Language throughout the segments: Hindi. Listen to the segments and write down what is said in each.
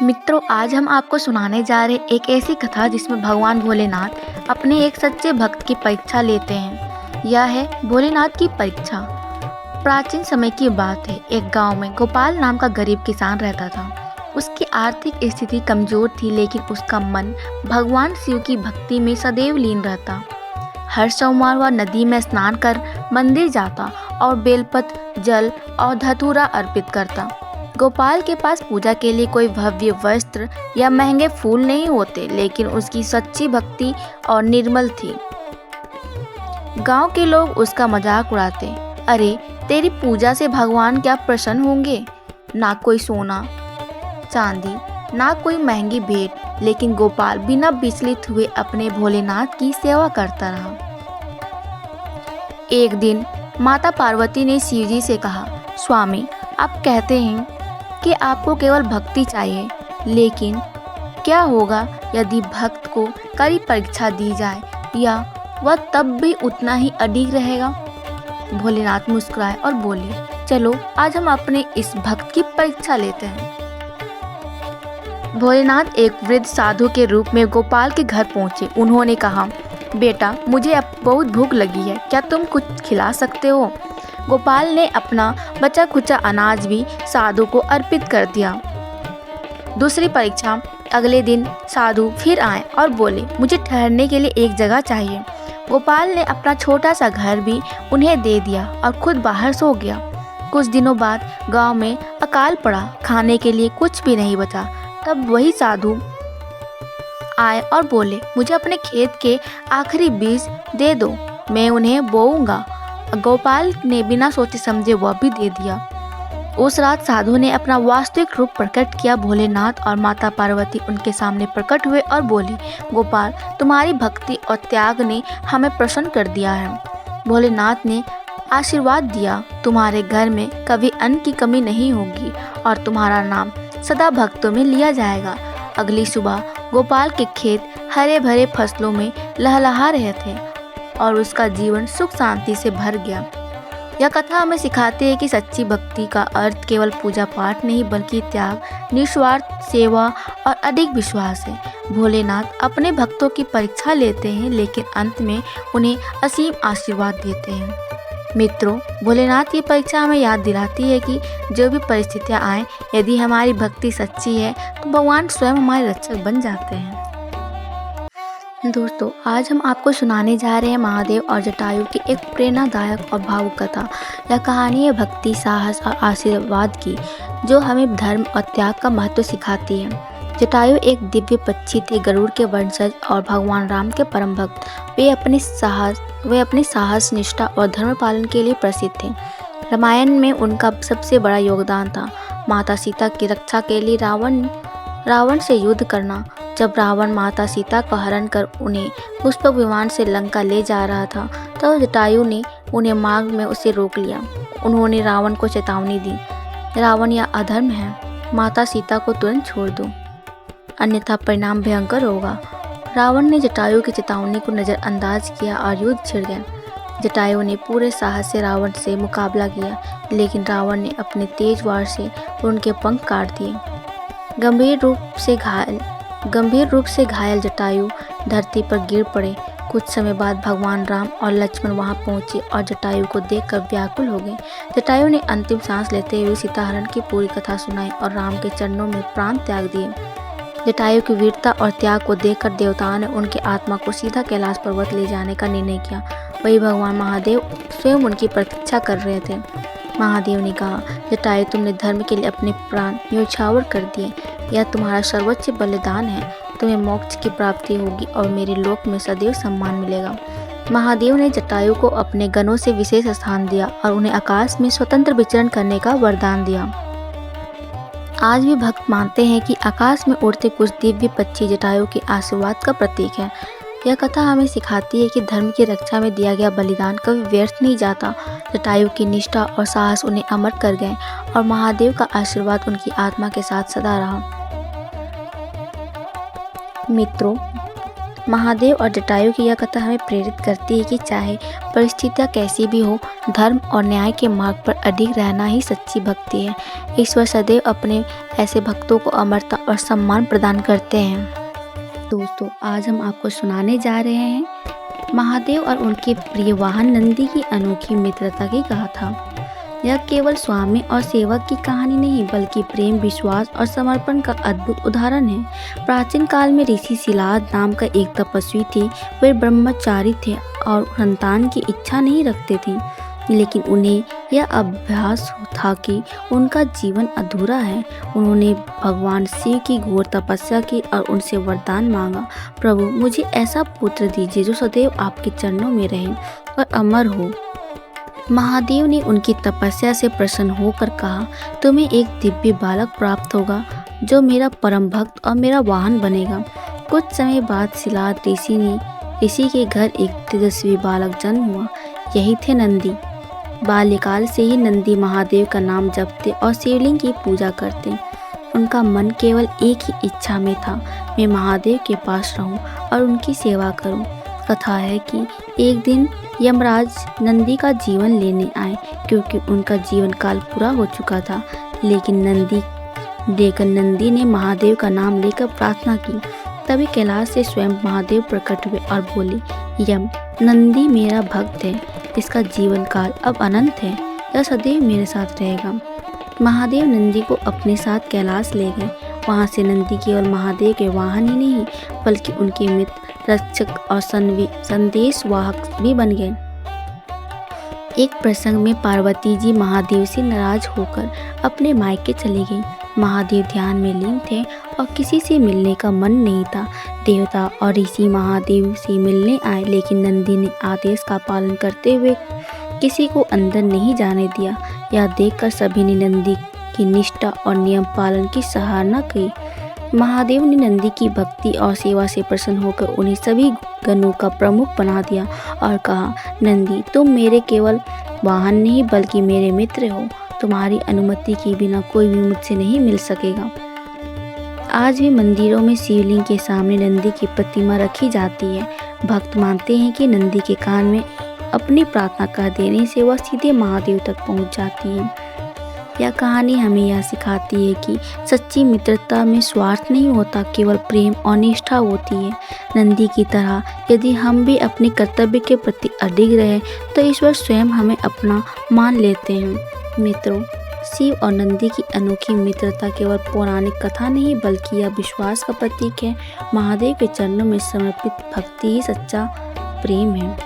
मित्रों, आज हम आपको सुनाने जा रहे एक ऐसी कथा जिसमें भगवान भोलेनाथ अपने एक सच्चे भक्त की परीक्षा लेते हैं। यह है भोलेनाथ की परीक्षा। प्राचीन समय की बात है। एक गांव में गोपाल नाम का गरीब किसान रहता था। उसकी आर्थिक स्थिति कमजोर थी, लेकिन उसका मन भगवान शिव की भक्ति में सदैव लीन रहता। हर सोमवार वह नदी में स्नान कर मंदिर जाता और बेलपत्र, जल और धतूरा अर्पित करता। गोपाल के पास पूजा के लिए कोई भव्य वस्त्र या महंगे फूल नहीं होते, लेकिन उसकी सच्ची भक्ति और निर्मल थी। गांव के लोग उसका मजाक उड़ाते, अरे तेरी पूजा से भगवान क्या प्रसन्न होंगे। ना कोई सोना चांदी, ना कोई महंगी भेंट, लेकिन गोपाल बिना विचलित हुए अपने भोलेनाथ की सेवा करता रहा। एक दिन माता पार्वती ने शिवजी से कहा, स्वामी, आप कहते हैं कि आपको केवल भक्ति चाहिए, लेकिन क्या होगा यदि भक्त को कड़ी परीक्षा दी जाए, या वह तब भी उतना ही अडिग रहेगा। भोलेनाथ मुस्कुराए और बोले, चलो आज हम अपने इस भक्त की परीक्षा लेते हैं। भोलेनाथ एक वृद्ध साधु के रूप में गोपाल के घर पहुंचे। उन्होंने कहा, बेटा, मुझे अब बहुत भूख लगी है, क्या तुम कुछ खिला सकते हो। गोपाल ने अपना बचा खुचा अनाज भी साधु को अर्पित कर दिया। दूसरी परीक्षा। अगले दिन साधु फिर आए और बोले, मुझे ठहरने के लिए एक जगह चाहिए। गोपाल ने अपना छोटा सा घर भी उन्हें दे दिया और खुद बाहर सो गया। कुछ दिनों बाद गांव में अकाल पड़ा, खाने के लिए कुछ भी नहीं बचा। तब वही साधु आए और बोले, मुझे अपने खेत के आखिरी बीज दे दो, मैं उन्हें बोऊंगा। गोपाल ने बिना सोचे समझे वह भी दे दिया। उस रात साधु ने अपना वास्तविक रूप प्रकट किया। भोलेनाथ और माता पार्वती उनके सामने प्रकट हुए और बोली, गोपाल, तुम्हारी भक्ति और त्याग ने हमें प्रसन्न कर दिया है। भोलेनाथ ने आशीर्वाद दिया, तुम्हारे घर में कभी अन्न की कमी नहीं होगी और तुम्हारा नाम सदा भक्तों में लिया जाएगा। अगली सुबह गोपाल के खेत हरे भरे फसलों में लहलहा रहे थे और उसका जीवन सुख शांति से भर गया। यह कथा हमें सिखाती है कि सच्ची भक्ति का अर्थ केवल पूजा पाठ नहीं, बल्कि त्याग, निस्वार्थ सेवा और अडिग विश्वास है। भोलेनाथ अपने भक्तों की परीक्षा लेते हैं, लेकिन अंत में उन्हें असीम आशीर्वाद देते हैं। मित्रों, भोलेनाथ की परीक्षा हमें याद दिलाती है कि जो भी परिस्थितियाँ आए, यदि हमारी भक्ति सच्ची है तो भगवान स्वयं हमारे रक्षक बन जाते हैं। दोस्तों, आज हम आपको सुनाने जा रहे हैं महादेव और जटायु की एक प्रेरणादायक और भावुक कथा। यह कहानी है भक्ति, साहस और आशीर्वाद की, जो हमें धर्म और त्याग का महत्व सिखाती है। जटायु एक दिव्य पक्षी थे, गरुड़ के वंशज और भगवान राम के परम भक्त। वे अपने साहस, निष्ठा और धर्म पालन के लिए प्रसिद्ध थे। रामायण में उनका सबसे बड़ा योगदान था माता सीता की रक्षा के लिए रावण से युद्ध करना। जब रावण माता सीता का हरण कर उन्हें पुष्पक विमान से लंका ले जा रहा था, तो जटायु ने उन्हें मार्ग में उसे रोक लिया। उन्होंने रावण को चेतावनी दी, रावण यह अधर्म है, माता सीता को तुरंत छोड़ दो, अन्यथा परिणाम भयंकर होगा। रावण ने जटायु की चेतावनी को नज़रअंदाज किया और युद्ध छिड़ गया। जटायु ने पूरे साहस से रावण से मुकाबला किया, लेकिन रावण ने अपने तेज वार से उनके पंख काट दिए। गंभीर रूप से घायल जटायु धरती पर गिर पड़े। कुछ समय बाद भगवान राम और लक्ष्मण वहां पहुंचे और जटायु को देखकर व्याकुल हो गए। जटायु ने अंतिम सांस लेते हुए सीताहरण की पूरी कथा सुनाई और राम के चरणों में प्राण त्याग दिए। जटायु की वीरता और त्याग को देखकर देवताओं ने उनकी आत्मा को सीधा कैलाश पर्वत ले जाने का निर्णय किया। वही भगवान महादेव स्वयं उनकी प्रतीक्षा कर रहे थे। महादेव ने कहा, जटायु, तुमने धर्म के लिए अपने प्राण न्यौछावर कर दिए। यह तुम्हारा सर्वोच्च बलिदान है। तुम्हें मोक्ष की प्राप्ति होगी और मेरे लोक में सदैव सम्मान मिलेगा। महादेव ने जटायु को अपने गणों से विशेष स्थान दिया और उन्हें आकाश में स्वतंत्र विचरण करने का वरदान दिया। आज भी भक्त मानते हैं कि आकाश में उड़ते कुछ दिव्य पक्षी जटायु के आशीर्वाद का प्रतीक है। यह कथा हमें सिखाती है कि धर्म की रक्षा में दिया गया बलिदान कभी व्यर्थ नहीं जाता। जटायु की निष्ठा और साहस उन्हें अमर कर गए और महादेव का आशीर्वाद उनकी आत्मा के साथ सदा रहा। मित्रों, महादेव और जटायु की यह कथा हमें प्रेरित करती है कि चाहे परिस्थितियाँ कैसी भी हो, धर्म और न्याय के मार्ग पर अडिग रहना ही सच्ची भक्ति है। ईश्वर सदैव अपने ऐसे भक्तों को अमरता और सम्मान प्रदान करते हैं। दोस्तों, आज हम आपको सुनाने जा रहे हैं महादेव और उनके प्रिय वाहन नंदी की अनोखी मित्रता की गाथा। यह केवल स्वामी और सेवक की कहानी नहीं, बल्कि प्रेम, विश्वास और समर्पण का अद्भुत उदाहरण है। प्राचीन काल में ऋषि शिलाद नाम का एक तपस्वी थे। वे ब्रह्मचारी थे और संतान की इच्छा नहीं रखते थे, लेकिन उन्हें यह अभ्यास था कि उनका जीवन अधूरा है। उन्होंने भगवान शिव की घोर तपस्या की और उनसे वरदान मांगा, प्रभु मुझे ऐसा पुत्र दीजिए जो सदैव आपके चरणों में रहे और अमर हो। महादेव ने उनकी तपस्या से प्रसन्न होकर कहा, तुम्हें एक दिव्य बालक प्राप्त होगा जो मेरा परम भक्त और मेरा वाहन बनेगा। कुछ समय बाद शिलाद ऋषि के घर एक तेजस्वी बालक जन्म हुआ। यही थे नंदी। बाल्यकाल से ही नंदी महादेव का नाम जपते और शिवलिंग की पूजा करते। उनका मन केवल एक ही इच्छा में था, मैं महादेव के पास रहूं और उनकी सेवा करूं। कथा है कि एक दिन यमराज नंदी का जीवन लेने आए, क्योंकि उनका जीवन काल पूरा हो चुका था। लेकिन नंदी ने महादेव का नाम लेकर प्रार्थना की। तभी कैलाश से स्वयं महादेव प्रकट हुए और बोले, यम, नंदी मेरा भक्त है, इसका जीवन काल अब अनंत है, यह सदैव मेरे साथ रहेगा। महादेव नंदी को अपने साथ कैलाश ले गए। वहाँ से नंदी केवल महादेव के वाहन ही नहीं, बल्कि उनके मित्र, रक्षक और संदेश वाहक भी बन गए। एक प्रसंग में पार्वती जी महादेव से नाराज होकर अपने मायके चली गई। महादेव ध्यान में लीन थे और किसी से मिलने का मन नहीं था। देवता और ऋषि महादेव से मिलने आए, लेकिन नंदी ने आदेश का पालन करते हुए किसी को अंदर नहीं जाने दिया। यह देखकर सभी ने नंदी की निष्ठा और नियम पालन की सराहना की। महादेव ने नंदी की भक्ति और सेवा से प्रसन्न होकर उन्हें सभी गणों का प्रमुख बना दिया और कहा, नंदी तुम मेरे केवल वाहन नहीं बल्कि मेरे मित्र हो। तुम्हारी अनुमति के बिना कोई भी मुझसे नहीं मिल सकेगा। आज भी मंदिरों में शिवलिंग के सामने नंदी की प्रतिमा रखी जाती है। भक्त मानते हैं कि नंदी के कान में अपनी प्रार्थना कर देने से वह सीधे महादेव तक पहुंच जाती है। यह कहानी हमें यह सिखाती है कि सच्ची मित्रता में स्वार्थ नहीं होता, केवल प्रेम और निष्ठा होती है। नंदी की तरह यदि हम भी अपने कर्तव्य के प्रति अडिग रहे तो ईश्वर स्वयं हमें अपना मान लेते हैं। मित्रों, शिव और नंदी की अनोखी मित्रता केवल पौराणिक कथा नहीं, बल्कि यह विश्वास का प्रतीक है। महादेव के चरणों में समर्पित भक्ति ही सच्चा प्रेम है।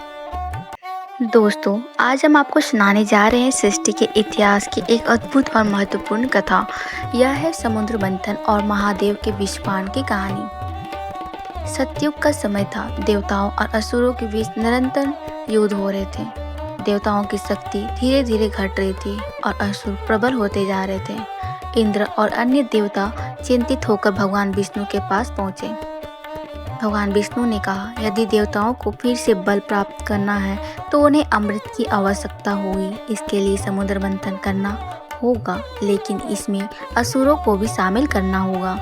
दोस्तों, आज हम आपको सुनाने जा रहे हैं सृष्टि के इतिहास की एक अद्भुत और महत्वपूर्ण कथा। यह है समुद्र मंथन और महादेव के विषपान की कहानी। सतयुग का समय था। देवताओं और असुरों के बीच निरंतर युद्ध हो रहे थे। देवताओं की शक्ति धीरे धीरे घट रही थी और असुर प्रबल होते जा रहे थे। इंद्र और अन्य देवता चिंतित होकर भगवान विष्णु के पास पहुंचे। भगवान विष्णु ने कहा, यदि देवताओं को फिर से बल प्राप्त करना है तो उन्हें अमृत की आवश्यकता होगी। इसके लिए समुद्र मंथन करना होगा, लेकिन इसमें असुरों को भी शामिल करना होगा।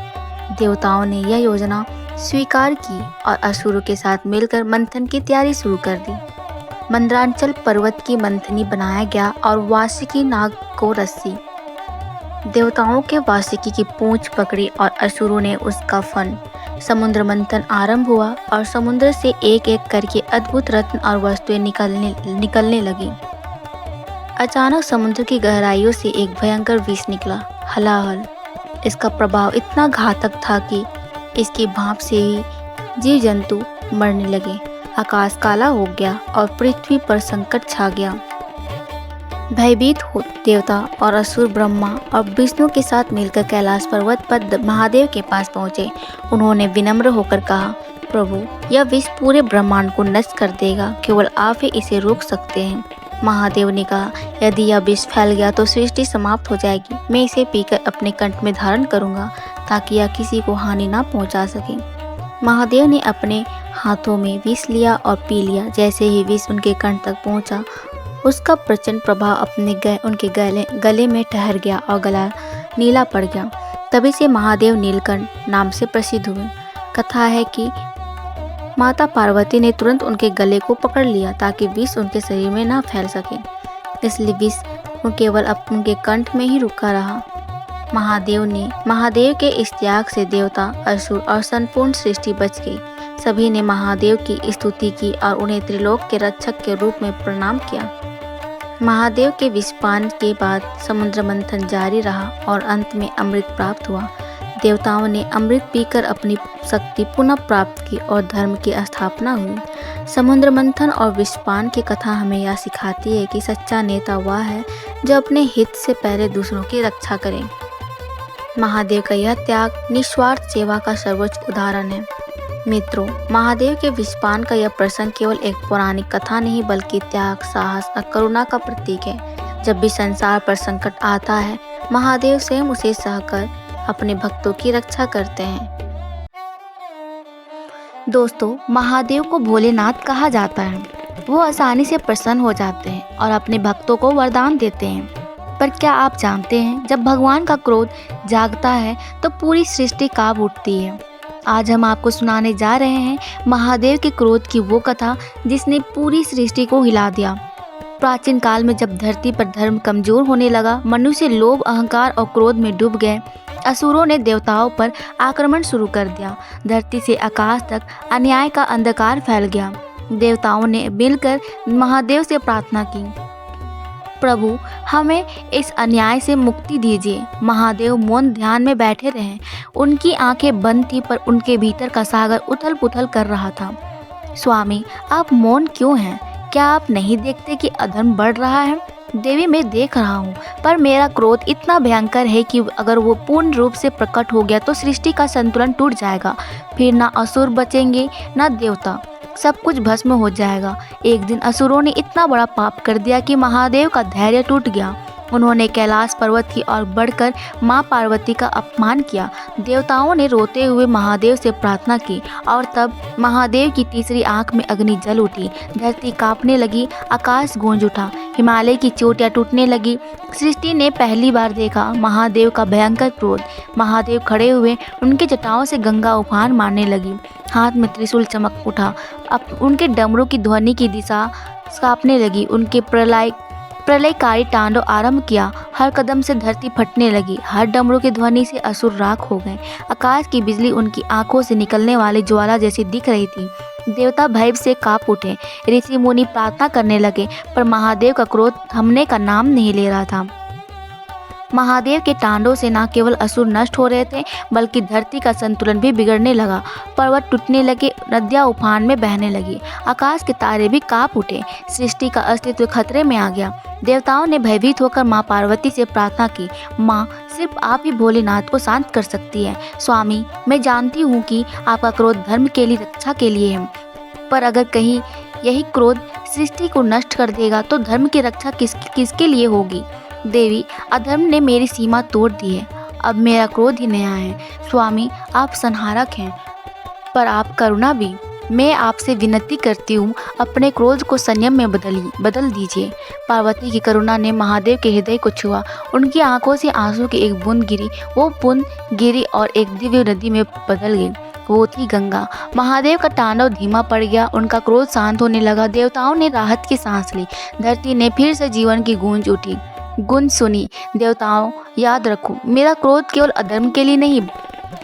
देवताओं ने यह योजना स्वीकार की और असुरों के साथ मिलकर मंथन की तैयारी शुरू कर दी। मंदरांचल पर्वत की मंथनी बनाया गया और वासुकी नाग को रस्सी। देवताओं के वासुकी की पूंछ पकड़ी और असुरों ने उसका फन। समुद्र मंथन आरंभ हुआ और समुद्र से एक एक करके अद्भुत रत्न और वस्तुएं निकलने लगी। अचानक समुद्र की गहराइयों से एक भयंकर विष निकला, हलाहल। इसका प्रभाव इतना घातक था कि इसकी भाप से ही जीव जंतु मरने लगे। आकाश काला हो गया और पृथ्वी पर संकट छा गया। भयभीत हो देवता और असुर ब्रह्मा और विष्णु के साथ मिलकर कैलाश पर्वत पर महादेव के पास पहुंचे। उन्होंने विनम्र होकर कहा, प्रभु यह विष पूरे ब्रह्मांड को नष्ट कर देगा, केवल आप ही इसे रोक सकते हैं। महादेव ने कहा, यदि यह विष फैल गया तो सृष्टि समाप्त हो जाएगी। मैं इसे पीकर अपने कंठ में धारण करूंगा ताकि यह किसी को हानि ना पहुंचा सके। महादेव ने अपने हाथों में विष लिया और पी लिया। जैसे ही विष उनके कंठ तक पहुंचा, उसका प्रचंड प्रभाव उनके गले में ठहर गया और गला नीला पड़ गया। तभी से महादेव नीलकंठ नाम से प्रसिद्ध हुए। कथा है कि माता पार्वती ने तुरंत उनके गले को पकड़ लिया ताकि विष उनके शरीर में ना फैल सके। इसलिए विष केवल उनके कंठ में ही रुका रहा। महादेव के इस त्याग से देवता, असुर और संपूर्ण सृष्टि बच गई। सभी ने महादेव की स्तुति की और उन्हें त्रिलोक के रक्षक के रूप में प्रणाम किया। महादेव के विषपान के बाद समुद्र मंथन जारी रहा और अंत में अमृत प्राप्त हुआ। देवताओं ने अमृत पीकर अपनी शक्ति पुनः प्राप्त की और धर्म की स्थापना हुई। समुद्र मंथन और विषपान की कथा हमें यह सिखाती है कि सच्चा नेता वह है जो अपने हित से पहले दूसरों की रक्षा करे। महादेव का यह त्याग निस्वार्थ सेवा का सर्वोच्च उदाहरण है। मित्रों, महादेव के विषपान का यह प्रसंग केवल एक पौराणिक कथा नहीं बल्कि त्याग, साहस और करुणा का प्रतीक है। जब भी संसार पर संकट आता है, महादेव स्वयं उसे सहकर अपने भक्तों की रक्षा करते हैं। दोस्तों, महादेव को भोलेनाथ कहा जाता है। वो आसानी से प्रसन्न हो जाते हैं और अपने भक्तों को वरदान देते हैं। पर क्या आप जानते हैं, जब भगवान का क्रोध जागता है तो पूरी सृष्टि कांप उठती है। आज हम आपको सुनाने जा रहे हैं महादेव के क्रोध की वो कथा जिसने पूरी सृष्टि को हिला दिया। प्राचीन काल में जब धरती पर धर्म कमजोर होने लगा, मनुष्य लोभ, अहंकार और क्रोध में डूब गए। असुरों ने देवताओं पर आक्रमण शुरू कर दिया। धरती से आकाश तक अन्याय का अंधकार फैल गया। देवताओं ने मिलकर महादेव से प्रार्थना की, प्रभु हमें इस अन्याय से मुक्ति दीजिए। महादेव मौन ध्यान में बैठे रहे। उनकी आंखें बंद थी पर उनके भीतर का सागर उथल पुथल कर रहा था। स्वामी, आप मौन क्यों हैं? क्या आप नहीं देखते कि अधर्म बढ़ रहा है? देवी, मैं देख रहा हूँ, पर मेरा क्रोध इतना भयंकर है कि अगर वो पूर्ण रूप से प्रकट हो गया तो सृष्टि का संतुलन टूट जाएगा। फिर ना असुर बचेंगे ना देवता, सब कुछ भस्म हो जाएगा। एक दिन असुरों ने इतना बड़ा पाप कर दिया कि महादेव का धैर्य टूट गया। उन्होंने कैलाश पर्वत की ओर बढ़कर मां पार्वती का अपमान किया। देवताओं ने रोते हुए महादेव से प्रार्थना की और तब महादेव की तीसरी आंख में अग्नि जल उठी। धरती कांपने लगी, आकाश गूंज उठा, हिमालय की चोटियां टूटने लगी। सृष्टि ने पहली बार देखा महादेव का भयंकर क्रोध। महादेव खड़े हुए, उनकी जटाओं से गंगा उफान मारने लगी। हाथ में त्रिशूल चमक उठा। अब उनके डमरू की ध्वनि की दिशा कांपने लगी। उनके प्रलयकारी तांडव आरंभ किया। हर कदम से धरती फटने लगी। हर डमरू की ध्वनि से असुर राख हो गए। आकाश की बिजली उनकी आंखों से निकलने वाली ज्वाला जैसी दिख रही थी। देवता भय से कांप उठे। ऋषि मुनि प्रार्थना करने लगे, पर महादेव का क्रोध थमने का नाम नहीं ले रहा था। महादेव के तांडव से न केवल असुर नष्ट हो रहे थे बल्कि धरती का संतुलन भी बिगड़ने लगा। पर्वत टूटने लगे, नदियां उफान में बहने लगी, आकाश के तारे भी कांप उठे। सृष्टि का अस्तित्व खतरे में आ गया। देवताओं ने भयभीत होकर मां पार्वती से प्रार्थना की, मां, सिर्फ आप ही भोलेनाथ को शांत कर सकती हैं। स्वामी, मैं जानती हूँ कि आपका क्रोध धर्म के लिए, रक्षा के लिए है, पर अगर कहीं यही क्रोध सृष्टि को नष्ट कर देगा तो धर्म की रक्षा किसके लिए होगी? देवी, अधर्म ने मेरी सीमा तोड़ दी है। अब मेरा क्रोध ही नया है। स्वामी, आप संहारक हैं, पर आप करुणा भी। मैं आपसे विनती करती हूँ, अपने क्रोध को संयम में बदल दीजिए। पार्वती की करुणा ने महादेव के हृदय को छुआ। उनकी आंखों से आंसू की एक बूंद गिरी। वो बूंद गिरी और एक दिव्य नदी में बदल गई। वो थी गंगा। महादेव का तांडव धीमा पड़ गया। उनका क्रोध शांत होने लगा। देवताओं ने राहत की सांस ली। धरती ने फिर से जीवन की गूंज सुनी। देवताओं, याद रखो, मेरा क्रोध केवल अधर्म के लिए नहीं,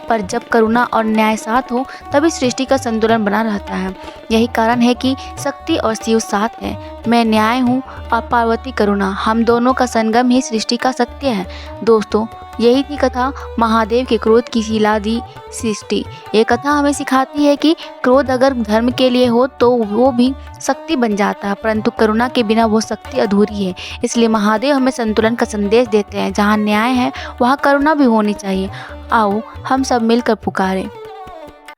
पर जब करुणा और न्याय साथ हो तभी सृष्टि का संतुलन बना रहता है। यही कारण है कि शक्ति और शिव साथ है। मैं न्याय हूँ और पार्वती करुणा। हम दोनों का संगम ही सृष्टि का सत्य है। दोस्तों, यही थी कथा महादेव के क्रोध की हिला दी सृष्टि। ये कथा हमें सिखाती है कि क्रोध अगर धर्म के लिए हो तो वो भी शक्ति बन जाता है, परंतु करुणा के बिना वो शक्ति अधूरी है। इसलिए महादेव हमें संतुलन का संदेश देते हैं। जहाँ न्याय है वहाँ करुणा भी होनी चाहिए। आओ हम सब मिलकर पुकारें।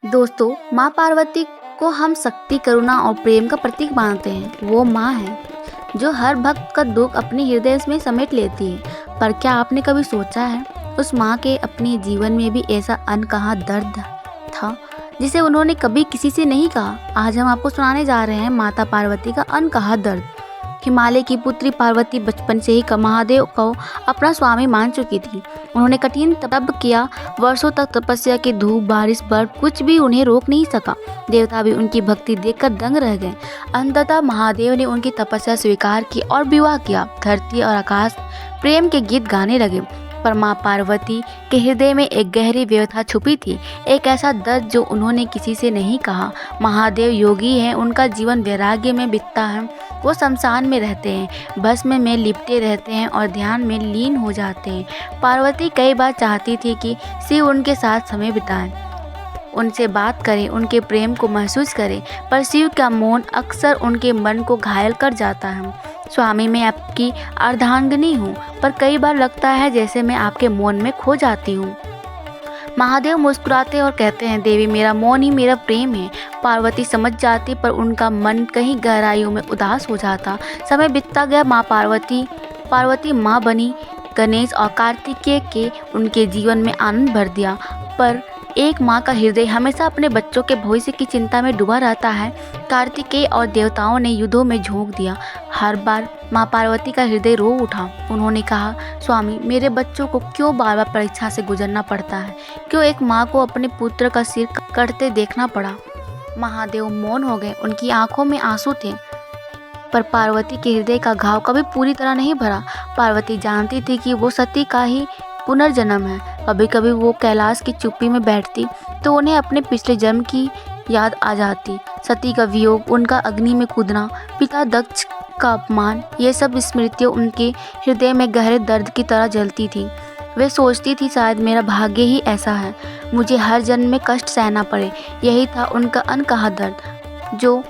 दोस्तों, माँ पार्वती को हम शक्ति, करुणा और प्रेम का प्रतीक मानते हैं। वो माँ है जो हर भक्त का दुख अपने हृदय में समेट लेती है। पर क्या आपने कभी सोचा है, उस माँ के अपने जीवन में भी ऐसा अनकहा दर्द था जिसे उन्होंने कभी किसी से नहीं कहा? आज हम आपको सुनाने जा रहे हैं माता पार्वती का अनकहा दर्द। हिमालय की पुत्री पार्वती बचपन से ही महादेव को अपना स्वामी मान चुकी थी। उन्होंने कठिन तप किया, वर्षों तक तपस्या की धूप, बारिश, बर्फ कुछ भी उन्हें रोक नहीं सका। देवता भी उनकी भक्ति देखकर दंग रह गए। अंततः महादेव ने उनकी तपस्या स्वीकार की और विवाह किया। धरती और आकाश प्रेम के गीत गाने लगे। पर माँ पार्वती के हृदय में एक गहरी व्यथा छुपी थी, एक ऐसा दर्द जो उन्होंने किसी से नहीं कहा। महादेव योगी हैं, उनका जीवन वैराग्य में बीतता है। वो शमशान में रहते हैं, भस्म में लिपटे रहते हैं और ध्यान में लीन हो जाते हैं। पार्वती कई बार चाहती थी कि शिव उनके साथ समय बिताएं, उनसे बात करें, उनके प्रेम को महसूस करें, पर शिव का मौन अक्सर उनके मन को घायल कर जाता है। स्वामी, मैं आपकी अर्धांगिनी हूँ, पर कई बार लगता है जैसे मैं आपके मौन में खो जाती हूँ। महादेव मुस्कुराते और कहते हैं, देवी, मेरा मौन ही मेरा प्रेम है। पार्वती समझ जाती, पर उनका मन कहीं गहराइयों में उदास हो जाता। समय बीतता गया। पार्वती माँ बनी। गणेश और कार्तिकेय के उनके जीवन में आनंद भर दिया, पर एक माँ का हृदय हमेशा अपने बच्चों के भविष्य की चिंता में डूबा रहता है। कार्तिकेय और देवताओं ने युद्धों में झोंक दिया। हर बार माँ पार्वती का हृदय रो उठा। उन्होंने कहा, स्वामी, मेरे बच्चों को क्यों बार बार परीक्षा से गुजरना पड़ता है? क्यों एक माँ को अपने पुत्र का सिर कटते देखना पड़ा? महादेव मौन हो गए। उनकी आंखों में आंसू थे, पर पार्वती के हृदय का घाव कभी पूरी तरह नहीं भरा। पार्वती जानती थी कि वो सती का ही पुनर्जन्म है। कभी कभी वो कैलाश की चुप्पी में बैठती तो उन्हें अपने पिछले जन्म की याद आ जाती। सती का वियोग, उनका अग्नि में कूदना, पिता दक्ष का अपमान, ये सब स्मृतियाँ उनके हृदय में गहरे दर्द की तरह जलती थी। वे सोचती थी, शायद मेरा भाग्य ही ऐसा है, मुझे हर जन्म में कष्ट सहना पड़े। यही था उनका अनकहा दर्द, जो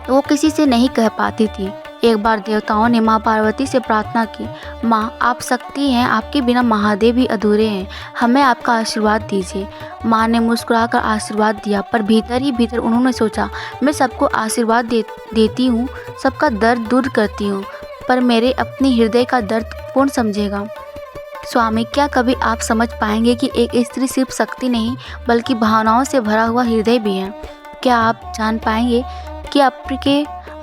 वो किसी से नहीं कह पाती थी। एक बार देवताओं ने माँ पार्वती से प्रार्थना की, माँ, आप शक्ति हैं, आपके बिना महादेव भी अधूरे हैं, हमें आपका आशीर्वाद दीजिए। माँ ने मुस्कुराकर आशीर्वाद दिया, पर भीतर ही भीतर उन्होंने सोचा, मैं सबको आशीर्वाद देती हूँ, सबका दर्द दूर करती हूँ, पर मेरे अपने हृदय का दर्द कौन समझेगा? स्वामी, क्या कभी आप समझ पाएंगे कि एक स्त्री सिर्फ शक्ति नहीं, बल्कि भावनाओं से भरा हुआ हृदय भी है? क्या आप जान पाएंगे कि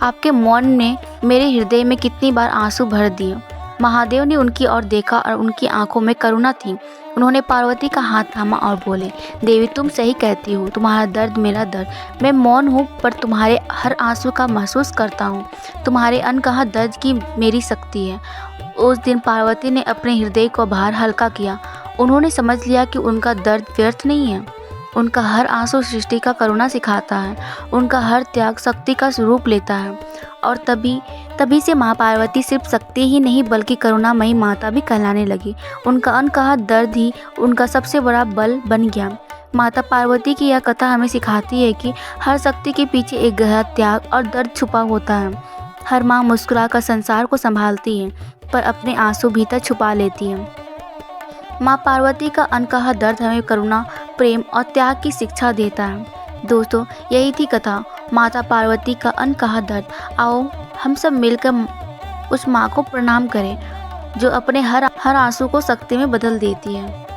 आपके मौन ने मेरे हृदय में कितनी बार आंसू भर दिए? महादेव ने उनकी ओर देखा और उनकी आंखों में करुणा थी। उन्होंने पार्वती का हाथ थामा और बोले, देवी, तुम सही कहती हो, तुम्हारा दर्द मेरा दर्द। मैं मौन हूँ, पर तुम्हारे हर आंसू का महसूस करता हूँ। तुम्हारे अनकहा दर्द की मेरी शक्ति है। उस दिन पार्वती ने अपने हृदय को भार हल्का किया। उन्होंने समझ लिया कि उनका दर्द व्यर्थ नहीं है। उनका हर आंसू सृष्टि का करुणा सिखाता है, उनका हर त्याग शक्ति का स्वरूप लेता है। और तभी से माँ पार्वती सिर्फ शक्ति ही नहीं, बल्कि करुणामयी माता भी कहलाने लगी। उनका अनकहा दर्द ही उनका सबसे बड़ा बल बन गया। माता पार्वती की यह कथा हमें सिखाती है कि हर शक्ति के पीछे एक गहरा त्याग और दर्द छुपा होता है। हर माँ मुस्कुराकर संसार को संभालती है, पर अपने आंसू भीतर छुपा लेती है। माँ पार्वती का अनकहा दर्द हमें करुणा, प्रेम और त्याग की शिक्षा देता है। दोस्तों, यही थी कथा, माता पार्वती का अनकहा दर्द। आओ हम सब मिलकर उस माँ को प्रणाम करें, जो अपने हर आंसू को शक्ति में बदल देती है।